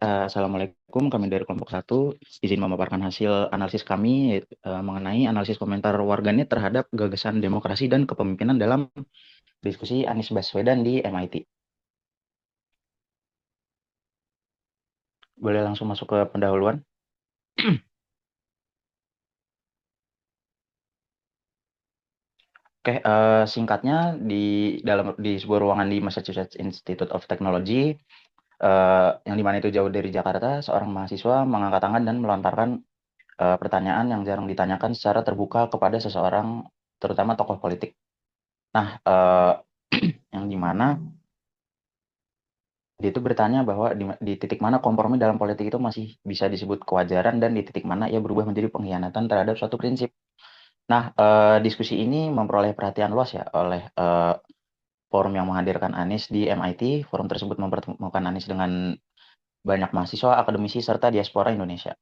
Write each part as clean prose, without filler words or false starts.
Assalamualaikum, kami dari kelompok satu izin memaparkan hasil analisis kami mengenai analisis komentar warganet terhadap gagasan demokrasi dan kepemimpinan dalam diskusi Anies Baswedan di MIT. Boleh langsung masuk ke pendahuluan. Oke, singkatnya di sebuah ruangan di Massachusetts Institute of Technology, yang dimana itu jauh dari Jakarta, seorang mahasiswa mengangkat tangan dan melontarkan pertanyaan yang jarang ditanyakan secara terbuka kepada seseorang, terutama tokoh politik. Nah, yang dimana dia itu bertanya bahwa di titik mana kompromi dalam politik itu masih bisa disebut kewajaran dan di titik mana ia berubah menjadi pengkhianatan terhadap suatu prinsip. Nah, diskusi ini memperoleh perhatian luas ya oleh forum yang menghadirkan Anies di MIT. Forum tersebut mempertemukan Anies dengan banyak mahasiswa, akademisi, serta diaspora Indonesia.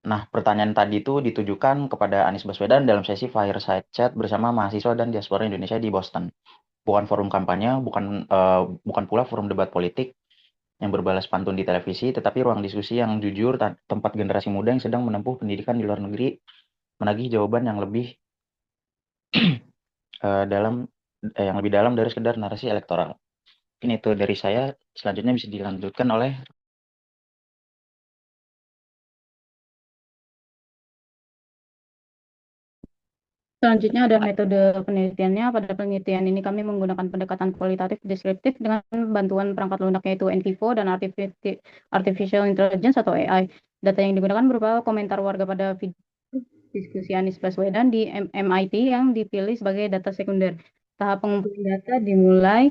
Nah, pertanyaan tadi itu ditujukan kepada Anies Baswedan dalam sesi fireside chat bersama mahasiswa dan diaspora Indonesia di Boston. Bukan forum kampanye, bukan pula forum debat politik yang berbalas pantun di televisi, tetapi ruang diskusi yang jujur, tempat generasi muda yang sedang menempuh pendidikan di luar negeri menagih jawaban yang lebih dalam yang lebih dalam dari sekedar narasi elektoral. Ini itu dari saya. Selanjutnya bisa dilanjutkan oleh. Selanjutnya ada metode penelitiannya. Pada penelitian ini kami menggunakan pendekatan kualitatif deskriptif dengan bantuan perangkat lunak yaitu NVivo dan Artificial Intelligence atau AI. Data yang digunakan berupa komentar warga pada video diskusi Anies Baswedan di MIT yang dipilih sebagai data sekunder. Tahap pengumpulan data dimulai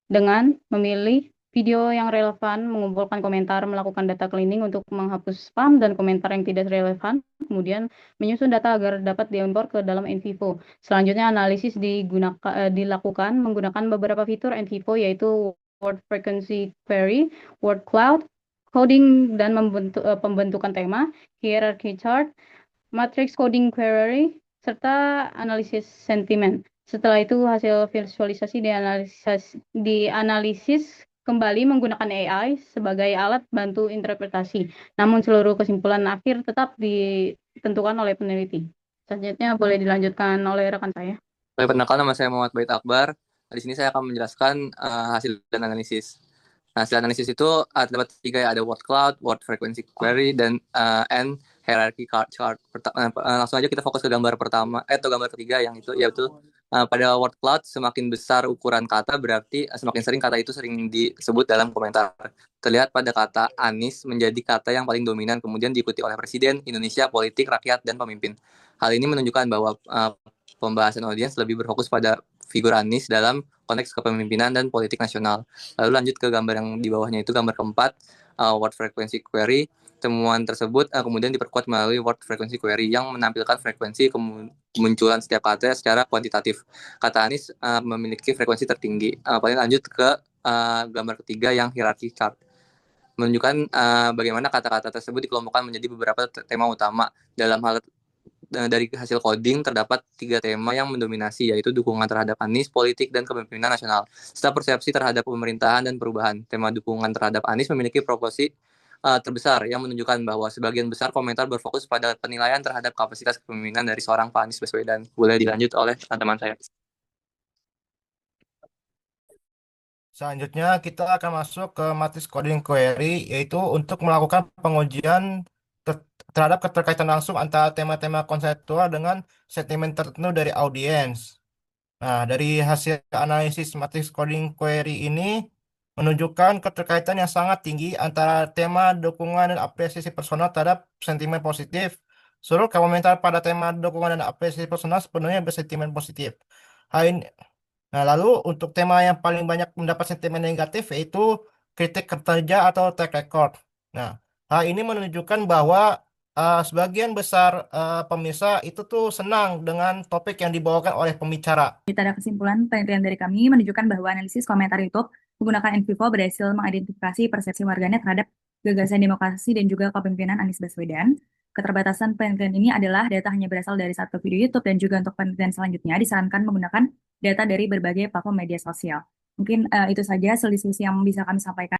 dengan memilih video yang relevan, mengumpulkan komentar, melakukan data cleaning untuk menghapus spam dan komentar yang tidak relevan, kemudian menyusun data agar dapat diimpor ke dalam NVivo. Selanjutnya analisis dilakukan menggunakan beberapa fitur NVivo yaitu word frequency query, word cloud, coding dan pembentukan tema, hierarchy chart, matrix coding query, serta analisis sentimen. Setelah itu hasil visualisasi dianalisis kembali menggunakan AI sebagai alat bantu interpretasi. Namun seluruh kesimpulan akhir tetap ditentukan oleh peneliti. Selanjutnya boleh dilanjutkan oleh rekan saya. Perkenalkan, nama saya Muhammad Bait Akbar. Di sini saya akan menjelaskan hasil dan analisis. Nah, hasil analisis itu terdapat tiga ya, ada word cloud, word frequency query, dan and hierarchy chart. Langsung aja kita fokus ke gambar pertama, atau gambar ketiga yang itu yaitu pada word cloud semakin besar ukuran kata berarti semakin sering kata itu sering disebut dalam komentar. Terlihat pada kata Anies menjadi kata yang paling dominan, kemudian diikuti oleh presiden, Indonesia, politik, rakyat, dan pemimpin. Hal ini menunjukkan bahwa pembahasan audiens lebih berfokus pada figur Anies dalam konteks kepemimpinan dan politik nasional. Lalu lanjut ke gambar yang di bawahnya itu gambar keempat, word frequency query. Temuan tersebut kemudian diperkuat melalui word frequency query yang menampilkan frekuensi kemunculan setiap kata secara kuantitatif. Kata Anies memiliki frekuensi tertinggi. Paling lanjut ke gambar ketiga yang hierarchy chart menunjukkan bagaimana kata-kata tersebut dikelompokkan menjadi beberapa tema utama. Dalam hal dari hasil coding terdapat tiga tema yang mendominasi, yaitu dukungan terhadap Anies, politik, dan kepemimpinan nasional, serta persepsi terhadap pemerintahan dan perubahan. Tema dukungan terhadap Anies memiliki proporsi terbesar yang menunjukkan bahwa sebagian besar komentar berfokus pada penilaian terhadap kapasitas kepemimpinan dari seorang Pak Anies Baswedan. Boleh dilanjut oleh teman saya. Selanjutnya kita akan masuk ke matriks coding query, yaitu untuk melakukan pengujian terhadap keterkaitan langsung antara tema-tema konseptual dengan sentimen tertentu dari audiens. Nah, dari hasil analisis matriks coding query ini menunjukkan keterkaitan yang sangat tinggi antara tema dukungan dan apresiasi personal terhadap sentimen positif. Seluruh komentar pada tema dukungan dan apresiasi personal sepenuhnya bersentimen positif. Hal ini, Nah, lalu untuk tema yang paling banyak mendapat sentimen negatif yaitu kritik kerja atau track record. Nah, hal ini menunjukkan bahwa sebagian besar pemirsa itu tuh senang dengan topik yang dibawakan oleh pembicara. Kita ada kesimpulan penelitian dari kami menunjukkan bahwa analisis komentar YouTube menggunakan NVivo berhasil mengidentifikasi persepsi warganet terhadap gagasan demokrasi dan juga kepemimpinan Anies Baswedan. Keterbatasan penelitian ini adalah data hanya berasal dari satu video YouTube dan juga untuk penelitian selanjutnya disarankan menggunakan data dari berbagai platform media sosial. Mungkin itu saja hasil diskusi yang bisa kami sampaikan.